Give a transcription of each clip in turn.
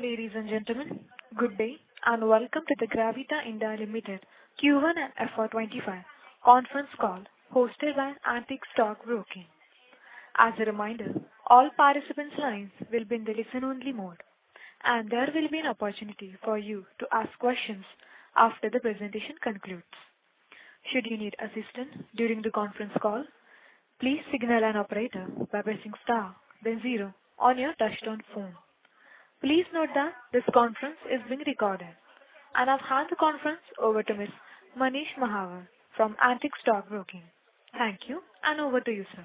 Ladies and gentlemen, good day and welcome to the Gravita India Limited Q1 FY25 conference call hosted by Antique Stock Broking. As a reminder, all participants' lines will be in the listen-only mode, and there will be an opportunity for you to ask questions after the presentation concludes. Should you need assistance during the conference call, please signal an operator by pressing star, then 0 on your touchtone phone. Please note that this conference is being recorded, and I've handed the conference over to Ms. Manish Mahawar from Antique Stock Broking. Thank you, and over to you, sir.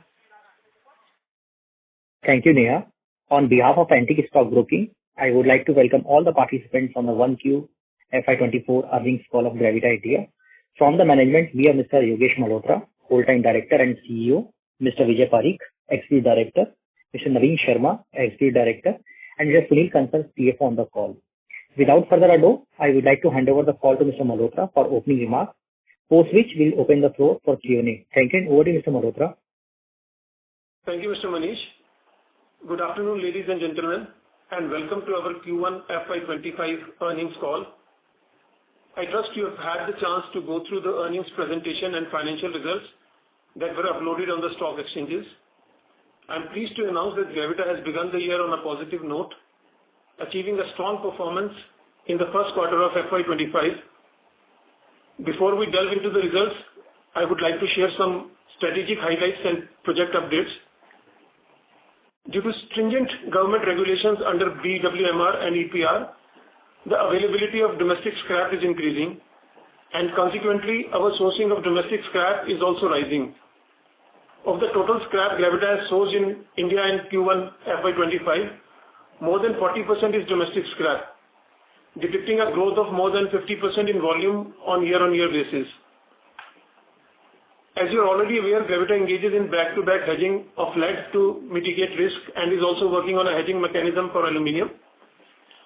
Thank you, Neha. On behalf of Antique Stock Broking, I would like to welcome all the participants on the 1Q FY24 earnings call of Gravita India. From the management, we have Mr. Yogesh Malhotra, Full-Time Director and CEO, Mr. Vijay Parikh, Executive Director, Mr. Naveen Sharma, Executive Director, and Mr. Sunil Kansal, CFO on the call. Without further ado, I would like to hand over the call to Mr. Malhotra for opening remarks, post which we'll open the floor for Q&A. Thank you, and over to Mr. Malhotra. Thank you, Mr. Manish. Good afternoon, ladies and gentlemen, and welcome to our Q1 FY25 earnings call. I trust you have had the chance to go through the earnings presentation and financial results that were uploaded on the stock exchanges. I'm pleased to announce that Gravita has begun the year on a positive note, achieving a strong performance in the first quarter of FY25. Before we delve into the results, I would like to share some strategic highlights and project updates. Due to stringent government regulations under BWMR and EPR, the availability of domestic scrap is increasing, and consequently, our sourcing of domestic scrap is also rising. Of the total scrap Gravita has sourced in India in Q1 FY25, more than 40% is domestic scrap, depicting a growth of more than 50% in volume on year-on-year basis. As you are already aware, Gravita engages in back-to-back hedging of lead to mitigate risk and is also working on a hedging mechanism for aluminium.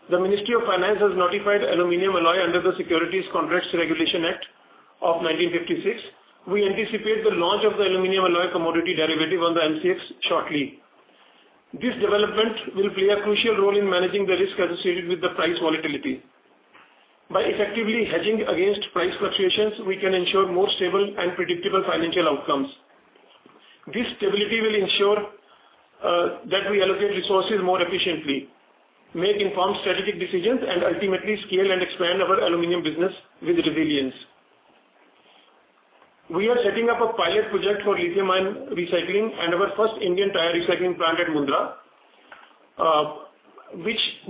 The Ministry of Finance has notified aluminium alloy under the Securities Contracts Regulation Act of 1956. We anticipate the launch of the aluminium alloy commodity derivative on the MCX shortly. This development will play a crucial role in managing the risk associated with the price volatility. By effectively hedging against price fluctuations, we can ensure more stable and predictable financial outcomes. This stability will ensure that we allocate resources more efficiently, make informed strategic decisions, and ultimately scale and expand our aluminium business with resilience. We are setting up a pilot project for lithium-ion recycling and our first Indian tire recycling plant at Mundra,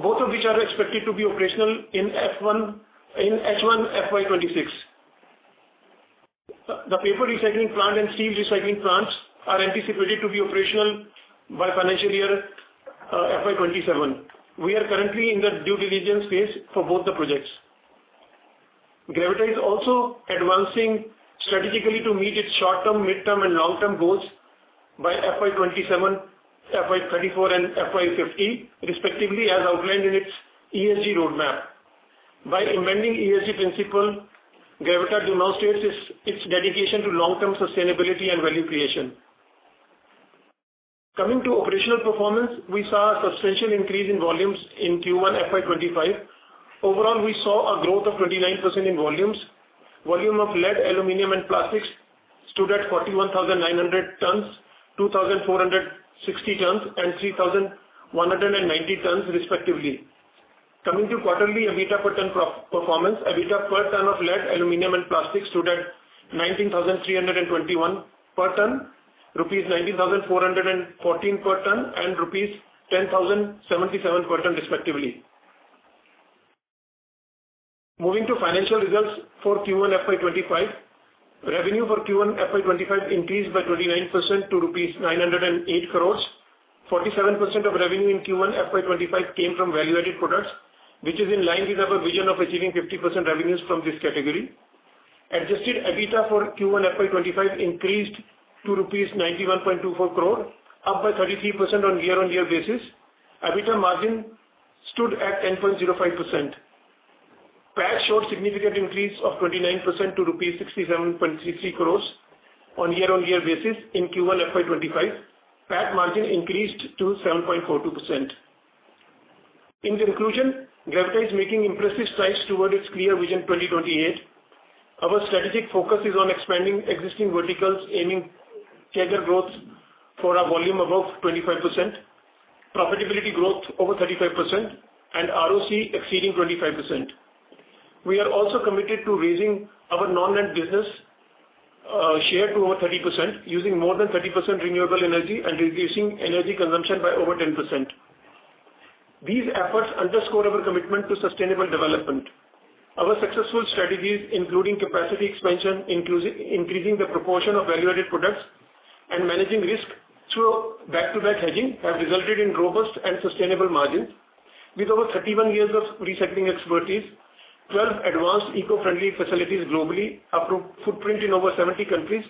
both of which are expected to be operational in H1 FY26. The paper recycling plant and steel recycling plants are anticipated to be operational by financial year FY27. We are currently in the due diligence phase for both the projects. Gravita is also advancing strategically to meet its short-term, mid-term, and long-term goals by FY27, FY34, and FY50, respectively, as outlined in its ESG roadmap. By embedding ESG principle, Gravita demonstrates its dedication to long-term sustainability and value creation. Coming to operational performance, we saw a substantial increase in volumes in Q1 FY25. Overall, we saw a growth of 29% in volumes. Volume of lead, aluminium, and plastics stood at 41,900 tons, 2,460 tons, and 3,190 tons, respectively. Coming to quarterly EBITDA per ton performance, EBITDA per ton of lead, aluminium, and plastic stood at 19,321 per ton, rupees 19,414 per ton, and rupees 10,077 per ton, respectively. Moving to financial results for Q1 FY25, revenue for Q1 FY25 increased by 29% to rupees 908 crores. 47% of revenue in Q1 FY25 came from value-added products, which is in line with our vision of achieving 50% revenues from this category. Adjusted EBITDA for Q1 FY25 increased to rupees 91.24 crore, up by 33% on year-on-year basis. EBITDA margin stood at 10.05%. PAT showed significant increase of 29% to rupees 67.33 crores on year-on-year basis in Q1 FY25. PAT margin increased to 7.42%. In conclusion, Gravita is making impressive strides toward its clear vision 2028. Our strategic focus is on expanding existing verticals, aiming CAGR growth for our volume above 25%, profitability growth over 35%, and ROC exceeding 25%. We are also committed to raising our non-net business share to over 30%, using more than 30% renewable energy and reducing energy consumption by over 10%. These efforts underscore our commitment to sustainable development. Our successful strategies, including capacity expansion, increasing the proportion of value-added products, and managing risk through back-to-back hedging, have resulted in robust and sustainable margins. With over 31 years of recycling expertise, 12 advanced eco-friendly facilities globally, a footprint in over 70 countries,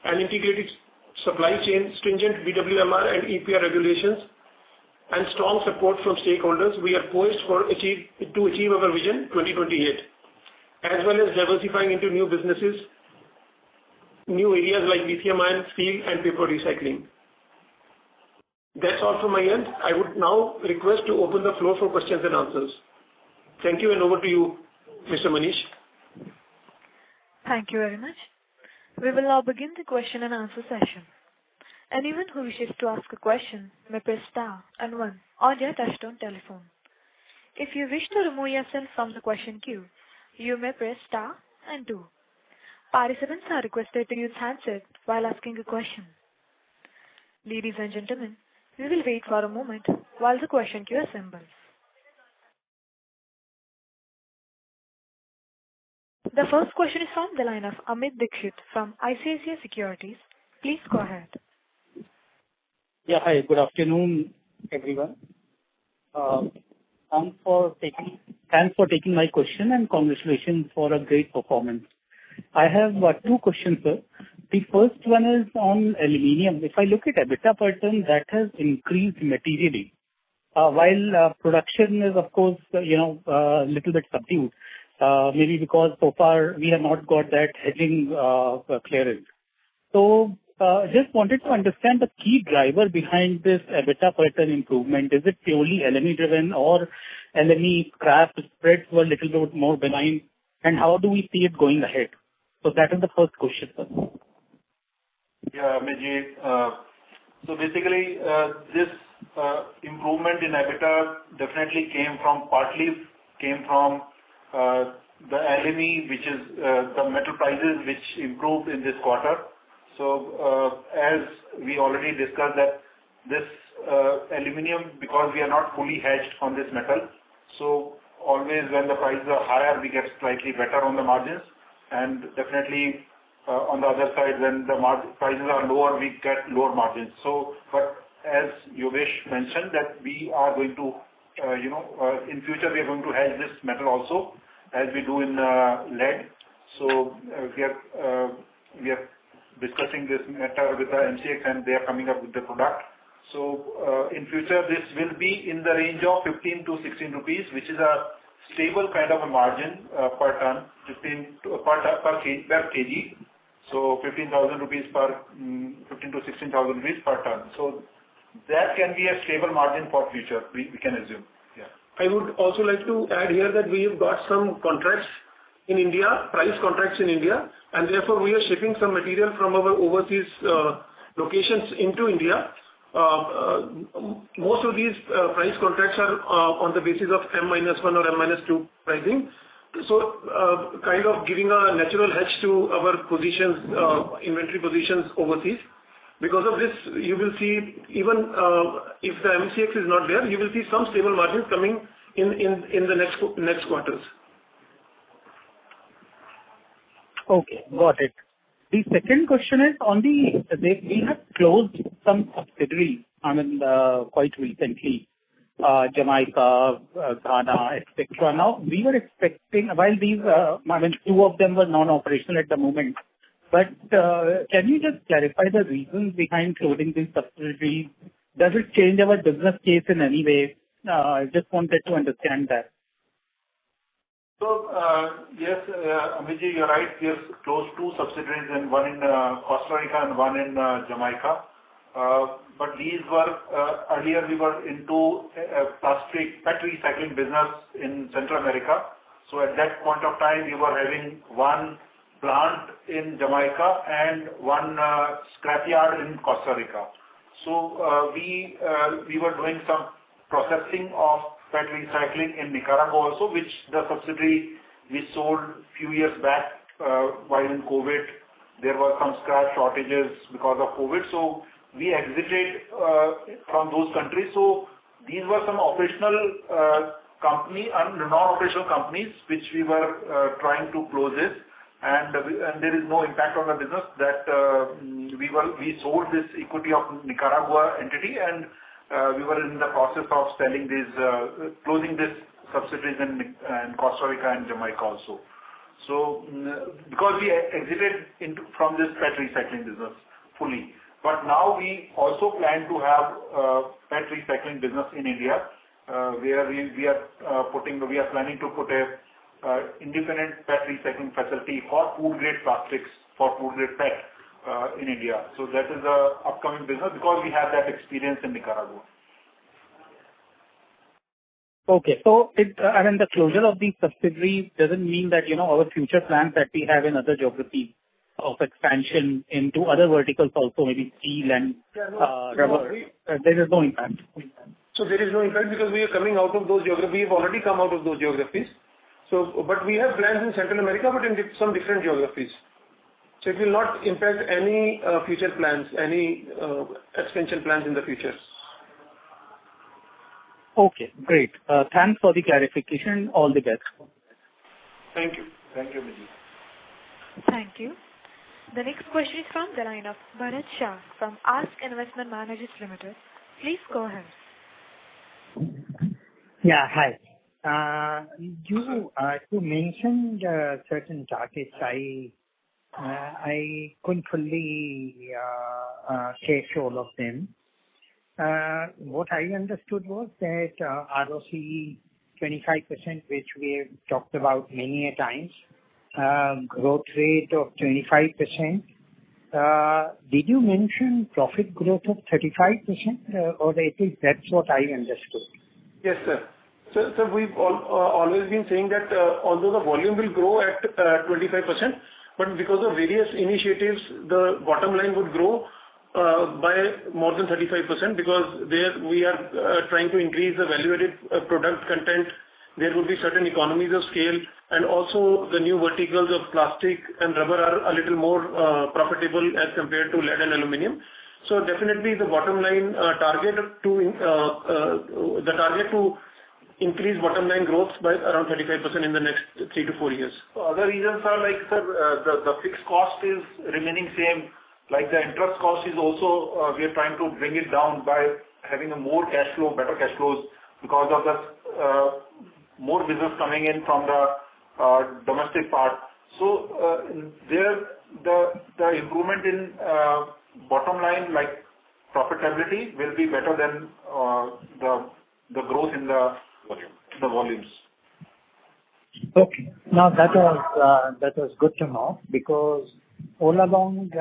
an integrated supply chain, stringent BWMR and EPR regulations, and strong support from stakeholders, we are poised to achieve our vision 2028, as well as diversifying into new businesses, new areas like lithium-ion, steel, and paper recycling. That's all from my end. I would now request to open the floor for questions and answers. Thank you, and over to you, Mr. Manish. Thank you very much. We will now begin the question and answer session. Anyone who wishes to ask a question may press star and one on their touchtone telephone. If you wish to remove yourself from the question queue, you may press star and two. Participants are requested to use handset while asking a question. Ladies and gentlemen, we will wait for a moment while the question queue assembles. The first question is from the line of Amit Dixit from ICICI Securities. Please go ahead. Yeah, hi. Good afternoon, everyone. Thanks for taking my question and congratulations for a great performance. I have two questions, sir. The first one is on aluminium. If I look at EBITDA per ton, that has increased materially, while production is, of course, a little bit subdued. Maybe because so far we have not got that hedging clearance. So just wanted to understand the key driver behind this EBITDA per ton improvement. Is it purely LME driven or LME scrap spreads were a little bit more benign? And how do we see it going ahead? So that is the first question, sir. Yeah, Amit. So basically, this improvement in EBITDA definitely partly came from the LME, which is the metal prices which improved in this quarter. So as we already discussed that this aluminium, because we are not fully hedged on this metal, so always when the prices are higher, we get slightly better on the margins, and definitely on the other side, when the prices are lower, we get lower margins. So, but as Yogesh mentioned, that we are going to, in future we are going to hedge this metal also, as we do in lead. So we are discussing this matter with the MCX, and they are coming up with the product. So in future, this will be in the range of 15 to 16 rupees, which is a stable kind of a margin per ton, 15 per kg. So 15,000 rupees 15 to 16,000 rupees per ton. So that can be a stable margin for future, we can assume. Yeah. I would also like to add here that we have got some contracts in India, price contracts in India, and therefore we are shipping some material from our overseas locations into India. Most of these price contracts are on the basis of M-1 or M-2 pricing. So kind of giving a natural hedge to our positions, inventory positions overseas. Because of this, you will see, even if the MCX is not there, you will see some stable margins coming in the next quarters. Okay, got it. The second question is on we have closed some subsidiaries, quite recently, Jamaica, Ghana, etc. Now, we were expecting, while these, two of them were non-operational at the moment, but can you just clarify the reasons behind closing these subsidiaries? Does it change our business case in any way? I just wanted to understand that. So, yes, Amit, you're right. We have closed two subsidiaries, and one in Costa Rica and one in Jamaica. But these were earlier we were into plastic PET recycling business in Central America. So at that point of time, we were having one plant in Jamaica and one scrapyard in Costa Rica. So we were doing some processing of PET recycling in Nicaragua also, which the subsidiary we sold few years back while in COVID. There were some scrap shortages because of COVID. So we exited from those countries. So these were some operational company and non-operational companies which we were trying to close it, and there is no impact on the business that we sold this equity of Nicaragua entity, and we were in the process of selling these closing this subsidiaries in Costa Rica and Jamaica also. So because we exited from this PET recycling business fully, but now we also plan to have PET recycling business in India, where we are planning to put a independent PET recycling facility for food grade plastics, for food grade PET in India. So that is a upcoming business because we have that experience in Nicaragua. Okay. So the closure of the subsidiary doesn't mean that, our future plans that we have in other geographies of expansion into other verticals also, maybe steel and rubber, there is no impact. So there is no impact because we are coming out of those geographies. We have already come out of those geographies. So, but we have plans in Central America, but in some different geographies. So it will not impact any future plans, any expansion plans in the future. Okay, great. Thanks for the clarification. All the best. Thank you. Thank you, Vijay. Thank you. The next question is from the line of Bharat Shah from Ask Investment Managers Limited. Please go ahead. Yeah, hi. You mentioned certain targets. I couldn't fully catch all of them. What I understood was that ROC 25%, which we have talked about many a times, growth rate of 25%. Did you mention profit growth of 35%, or at least that's what I understood? Yes, sir. So we've always been saying that although the volume will grow at 25%, but because of various initiatives, the bottom line would grow by more than 35%, because there we are trying to increase the value-added product content. There would be certain economies of scale, and also the new verticals of plastic and rubber are a little more profitable as compared to lead and aluminium. So definitely the bottom line target to increase bottom line growth by around 35% in the next 3 to 4 years. So other reasons are like, sir, the fixed cost is remaining same. Like the interest cost is also, we are trying to bring it down by having a more cash flow, better cash flows, because of the more business coming in from the domestic part. So the improvement in bottom line, like profitability, will be better than the growth in the volumes. Okay. Now that was good to know, because all along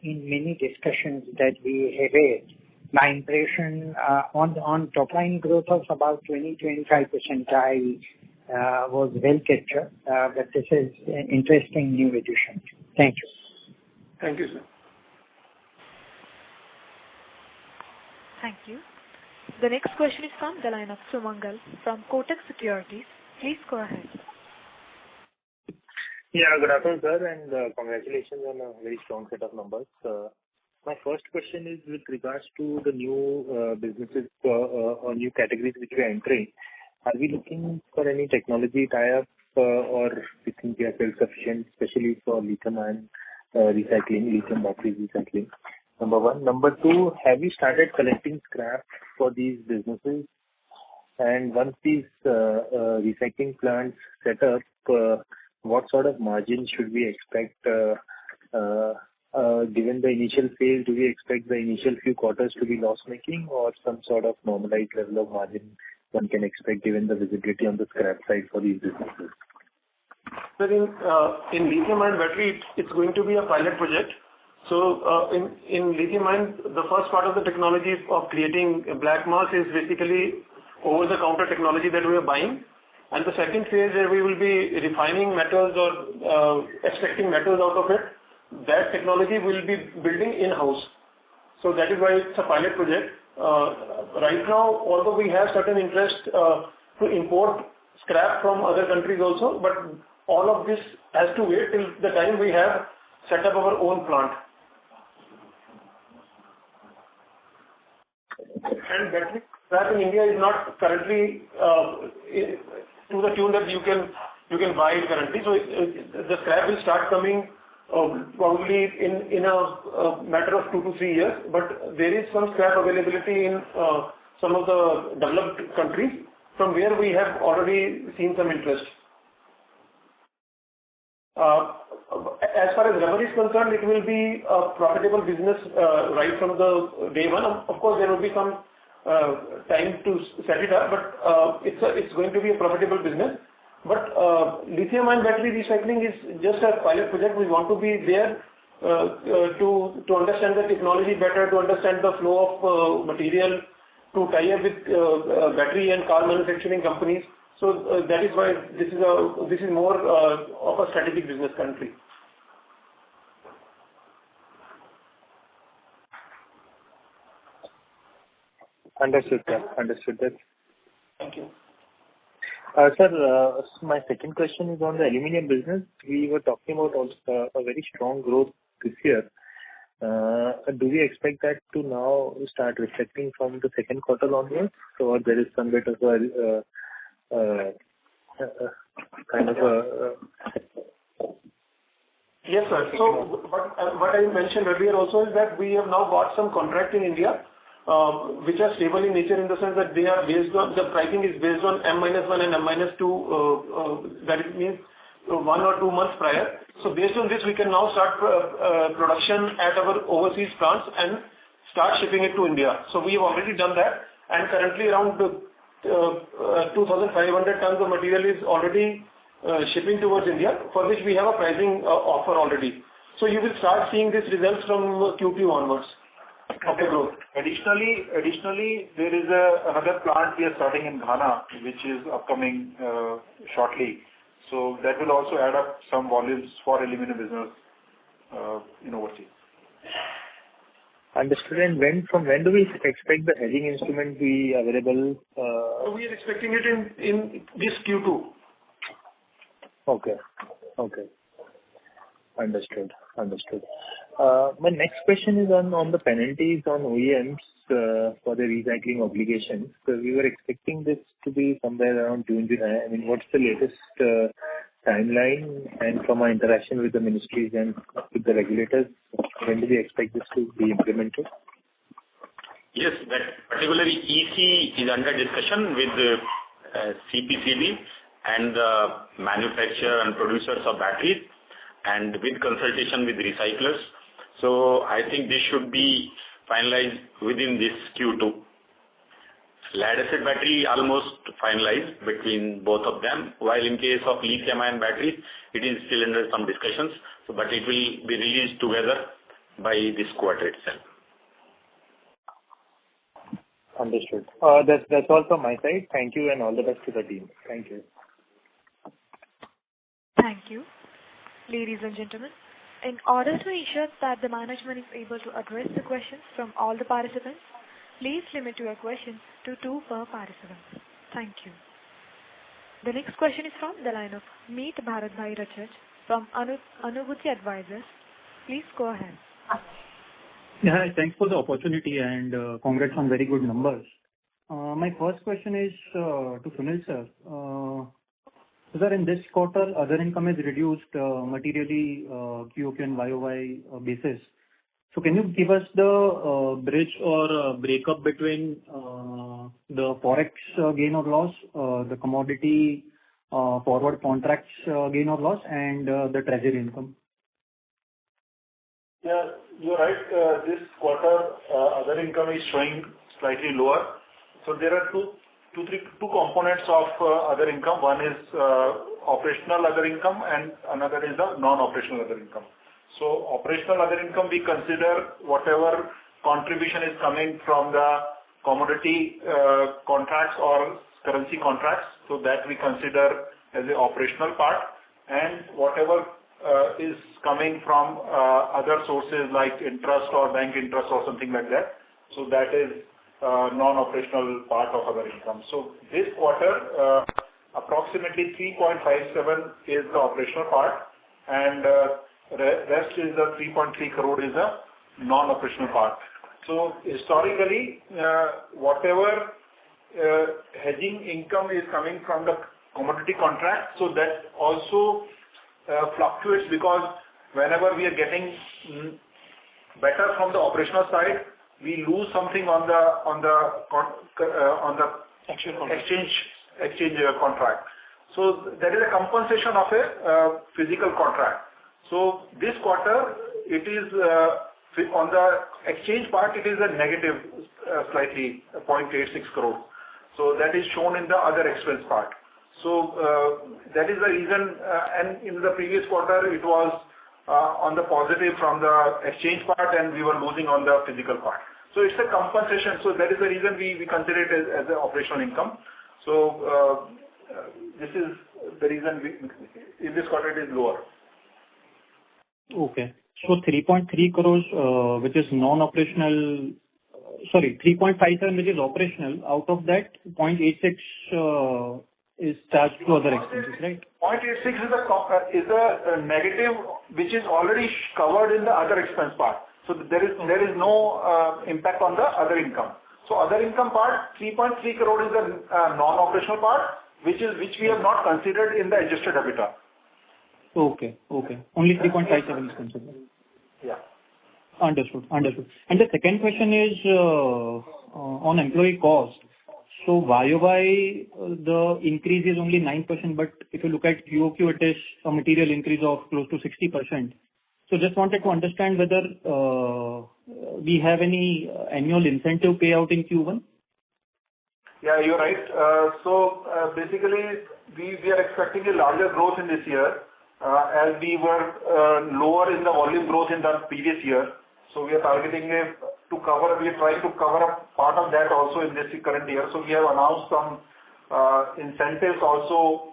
in many discussions that we have had, my impression on top line growth of about 20-25% I was well captured, but this is an interesting new addition. Thank you. Thank you, sir. Thank you. The next question is from the line of Sumangal from Kotak Securities. Please go ahead. Yeah, good afternoon, sir, and congratulations on a very strong set of numbers. My first question is with regards to the new businesses or new categories which we are entering. Are we looking for any technology tie-up or we think we are self-sufficient, especially for lithium-ion recycling, lithium battery recycling? Number one. Number two, have you started collecting scrap for these businesses? And once these recycling plants set up, what sort of margins should we expect? Given the initial phase, do we expect the initial few quarters to be loss-making, or some sort of normalized level of margin one can expect given the visibility on the scrap side for these businesses? So in lithium-ion battery, it's going to be a pilot project. So in lithium ion, the first part of the technology of creating black mass is basically over-the-counter technology that we are buying. And the second phase where we will be refining metals or extracting metals out of it, that technology will be building in-house. So that is why it's a pilot project. Right now, although we have certain interest to import scrap from other countries also, but all of this has to wait till the time we have set up our own plant. And battery scrap in India is not currently to the tune that you can buy it currently. So the scrap will start coming probably in a matter of 2 to 3 years. But there is some scrap availability in some of the developed countries from where we have already seen some interest. As far as rubber is concerned, it will be a profitable business right from the day one. Of course, there will be some time to set it up, but it's going to be a profitable business. But lithium-ion battery recycling is just a pilot project. We want to be there to understand the technology better, to understand the flow of material, to tie up with battery and car manufacturing companies. So that is why this is more of a strategic business currently. Understood, sir. Understood that. Thank you. Sir, my second question is on the aluminum business. We were talking about also a very strong growth this year. Do we expect that to now start reflecting from the second quarter onwards, or there is some bit of kind of a... Yes, sir. So what I mentioned earlier also is that we have now got some contract in India, which are stable in nature in the sense that they are based on, the pricing is based on M-1 and M-2, that it means 1 or 2 months prior. So based on this, we can now start production at our overseas plants and start shipping it to India. So we have already done that, and currently around 2,500 tons of material is already shipping towards India, for which we have a pricing offer already. So you will start seeing these results from Q2 onwards of the growth. Additionally, there is another plant we are starting in Ghana, which is upcoming shortly. So that will also add up some volumes for aluminum business in overseas. Understood. And from when do we expect the hedging instrument be available? We are expecting it in this Q2. Okay. Understood. My next question is on the penalties on OEMs for the recycling obligations. So we were expecting this to be somewhere around June, July. I mean, what's the latest timeline? And from our interaction with the ministries and with the regulators, when do we expect this to be implemented? Yes, that particularly EC is under discussion with CPCB and the manufacturer and producers of batteries, and with consultation with recyclers. So I think this should be finalized within this Q2. Lead acid battery almost finalized between both of them, while in case of lithium-ion batteries, it is still under some discussions, but it will be released together by this quarter itself. Understood. That's all from my side. Thank you and all the best to the team. Thank you. Thank you. Ladies and gentlemen, in order to ensure that the management is able to address the questions from all the participants, please limit your questions to 2 per participant. Thank you. The next question is from the line of Meet Bharatbhai Rachaj from Anubhuti Advisors. Please go ahead. Yeah, thanks for the opportunity and congrats on very good numbers. My first question is to Sunil sir. Sir, in this quarter, other income is reduced materially QOQ and YOY basis. So can you give us the bridge or breakup between the forex gain or loss, the commodity forward contracts gain or loss, and the treasury income? Yeah, you're right. This quarter, other income is showing slightly lower. So there are two components of other income. One is operational other income, and another is the non-operational other income. So operational other income, we consider whatever contribution is coming from the commodity contracts or currency contracts. So that we consider as the operational part, and whatever is coming from other sources like interest or bank interest or something like that. So that is non-operational part of other income. So this quarter, approximately 3.57 is the operational part, and rest is the 3.3 crore is the non-operational part. So historically, whatever hedging income is coming from the commodity contract, so that also fluctuates, because whenever we are getting better from the operational side, we lose something on the exchange contract. So there is a compensation of a physical contract. So this quarter, it is on the exchange part, it is a negative slightly 0.86 crore. So that is shown in the other expense part. So that is the reason, and in the previous quarter it was on the positive from the exchange part, and we were losing on the physical part. So it's a compensation. So that is the reason we consider it as an operational income. So this is the reason in this quarter it is lower. Okay. So 3.3 crores, which is non-operational, 3.57 which is operational. Out of that, 0.86 is charged to other expenses, right? 0.86 is a negative which is already covered in the other expense part. So there is no impact on the other income. So other income part, 3.3 crore is the non-operational part, which we have not considered in the adjusted EBITDA. Okay. Only 3.57 is considered. Yeah. Understood. And the second question is on employee cost. So YOY, the increase is only 9%, but if you look at QOQ, it is a material increase of close to 60%. So just wanted to understand whether we have any annual incentive payout in Q1? Yeah, you're right. So basically, we are expecting a larger growth in this year, as we were lower in the volume growth in the previous year. So we are targeting we are trying to cover up part of that also in this current year. So we have announced some incentives also,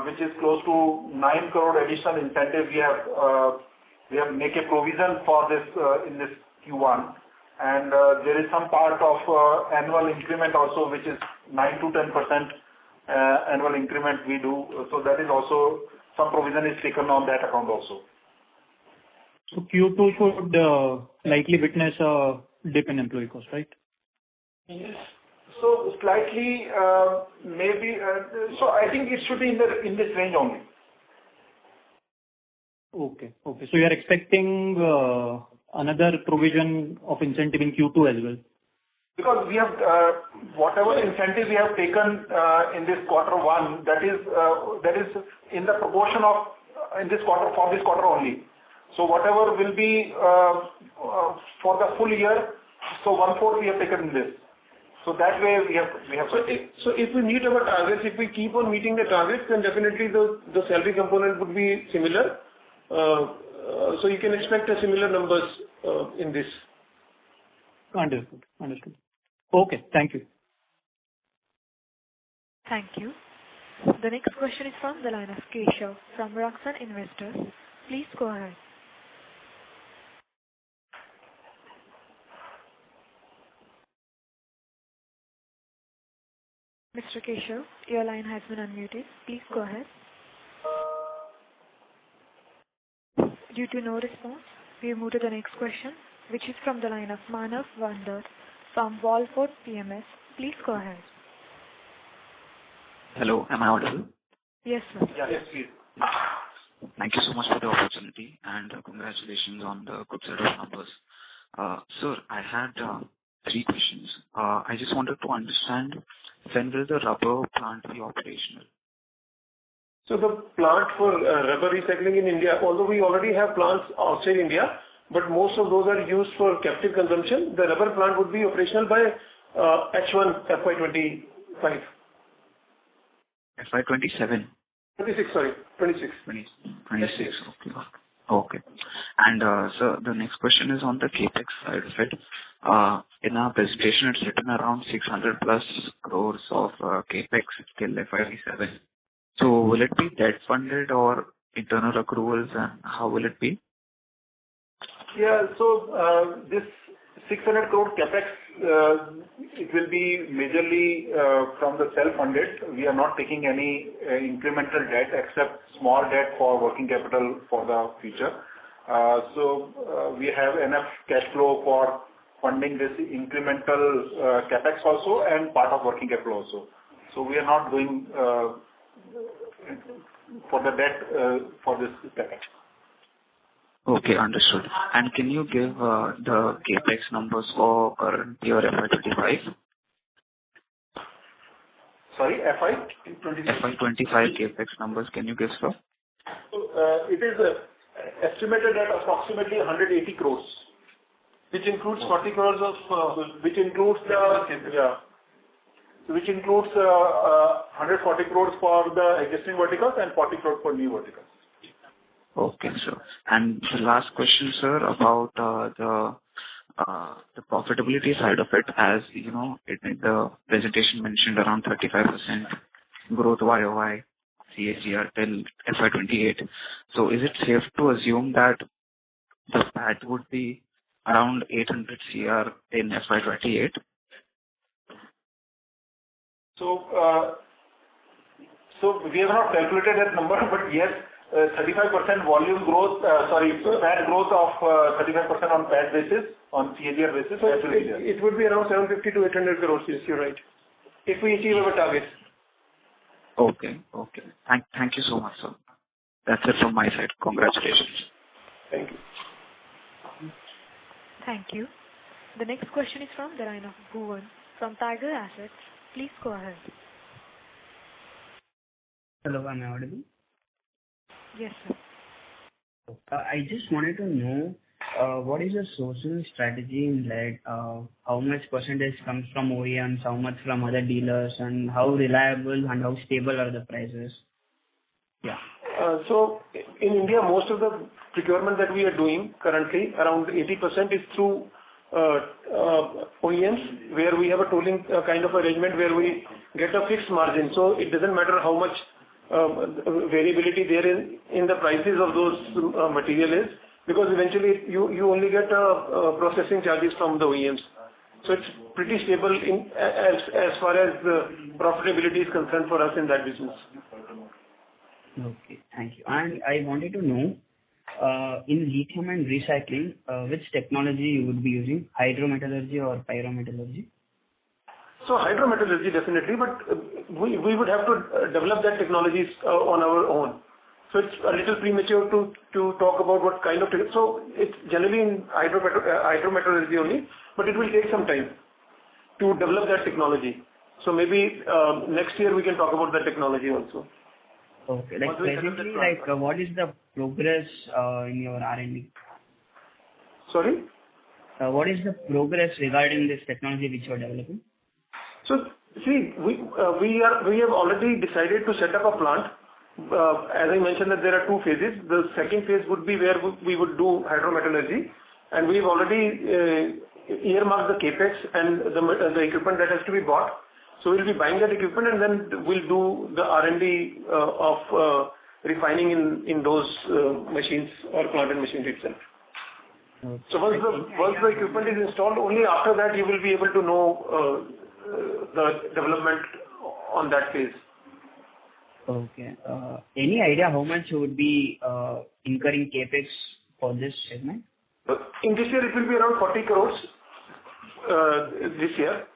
which is close to 9 crore additional incentive. We have make a provision for this in this Q1, and there is some part of annual increment also, which is 9 to 10% annual increment we do. So that is also some provision is taken on that account also. So Q2 should likely witness a dip in employee cost, right? Yes. So slightly, maybe. So I think it should be in this range only. Okay. So you are expecting another provision of incentive in Q2 as well? Because we have whatever incentive we have taken in this quarter one, that is in the proportion of in this quarter for this quarter only. So whatever will be for the full year, so 1/4 we have taken in this. So that way we have. So if we meet our targets, if we keep on meeting the targets, then definitely the salary component would be similar. So you can expect a similar numbers in this. Understood. Okay, thank you. Thank you. The next question is from the line of Keshav from Roxan Investors. Please go ahead. Mr. Keshav, your line has been unmuted. Please go ahead. Due to no response, we move to the next question, which is from the line of Manav Vander from Wallfort PMS. Please go ahead. Hello, am I audible? Yes, sir. Yes, please. Thank you so much for the opportunity, and congratulations on the good set of numbers. Sir, I had 3 questions. I just wanted to understand, when will the rubber plant be operational? So the plant for rubber recycling in India, although we already have plants outside India, but most of those are used for captive consumption. The rubber plant would be operational by H1 FY25. FY27? 26, sorry. 26. 26, okay. Okay. And so the next question is on the CapEx side of it. In our presentation, it's written around 600 plus crores of CapEx till FY27. So will it be debt funded or internal accruals, and how will it be? Yeah. So, this 600 crore CapEx, it will be majorly from the self-funded. We are not taking any incremental debt except small debt for working capital for the future. So, we have enough cash flow for funding this incremental CapEx also and part of working capital also. So we are not going for the debt for this CapEx. Okay, understood. And can you give the CapEx numbers for current year FY25? Sorry, FY25? FY25 CapEx numbers, can you give, sir? So, it is estimated at approximately 180 crores, which includes 40 crores of, which includes the, which includes 140 crores for the existing verticals and 40 crores for new verticals. Okay, sir. And the last question, sir, about the profitability side of it, as you know, the presentation mentioned around 35% growth YOY CAGR till FY28. So is it safe to assume that the PAT would be around 800 CR in FY28? So we have not calculated that number, but yes, 35% volume growth, PAT growth of 35% on PAT basis, on CAGR basis. So it would be around 750 to 800 crores, yes, you're right. If we achieve our targets. Okay. Thank you so much, sir. That's it from my side. Congratulations. Thank you. Thank you. The next question is from the line of Bhuvan from Tiger Assets. Please go ahead. Hello, am I audible? Yes, sir. I just wanted to know what is your sourcing strategy in lead? How much percentage comes from OEMs, how much from other dealers, and how reliable and how stable are the prices? Yeah. So in India, most of the procurement that we are doing currently, around 80% is through OEMs, where we have a tolling kind of arrangement where we get a fixed margin. So it doesn't matter how much variability there is in the prices of those material is, because eventually you only get processing charges from the OEMs. So it's pretty stable in as far as the profitability is concerned for us in that business. Okay, thank you. And I wanted to know, in lithium and recycling, which technology you would be using, hydrometallurgy or pyrometallurgy? So hydrometallurgy definitely, but we would have to develop that technologies on our own. So it's a little premature to talk about what kind of technology. So it's generally in hydrometallurgy only, but it will take some time to develop that technology. So maybe next year we can talk about that technology also. Okay. Like presently, what is the progress in your R&D? Sorry? What is the progress regarding this technology which you are developing? So see, we have already decided to set up a plant. As I mentioned that there are two phases. The second phase would be where we would do hydrometallurgy, and we've already earmarked the capex and the equipment that has to be bought. So we'll be buying that equipment, and then we'll do the R&D of refining in those machines or plant and machines itself. Okay. So once the equipment is installed, only after that you will be able to know the development on that phase. Okay. Any idea how much you would be incurring capex for this segment? In this year, it will be around 40 crores this year.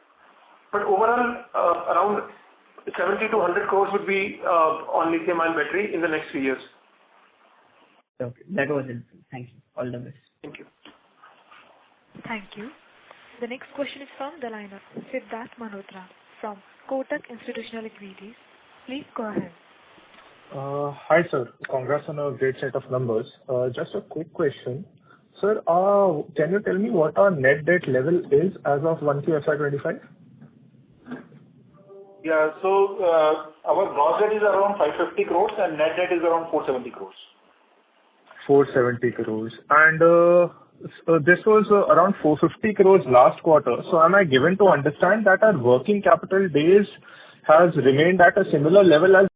But overall, around 70 to 100 crores would be on lithium-ion battery in the next 3 years. Okay. That was it. Thank you. All the best. Thank you. Thank you. The next question is from the line of Siddharth Malhotra from Kotak Institutional Equities. Please go ahead. Hi, sir. Congrats on a great set of numbers. Just a quick question. Sir, can you tell me what our net debt level is as of 1Q FY25? Yeah. So, our gross debt is around 550 crores and net debt is around 470 crores. 470 crores. And this was around 450 crores last quarter. So am I given to understand that our working capital days has remained at a similar level as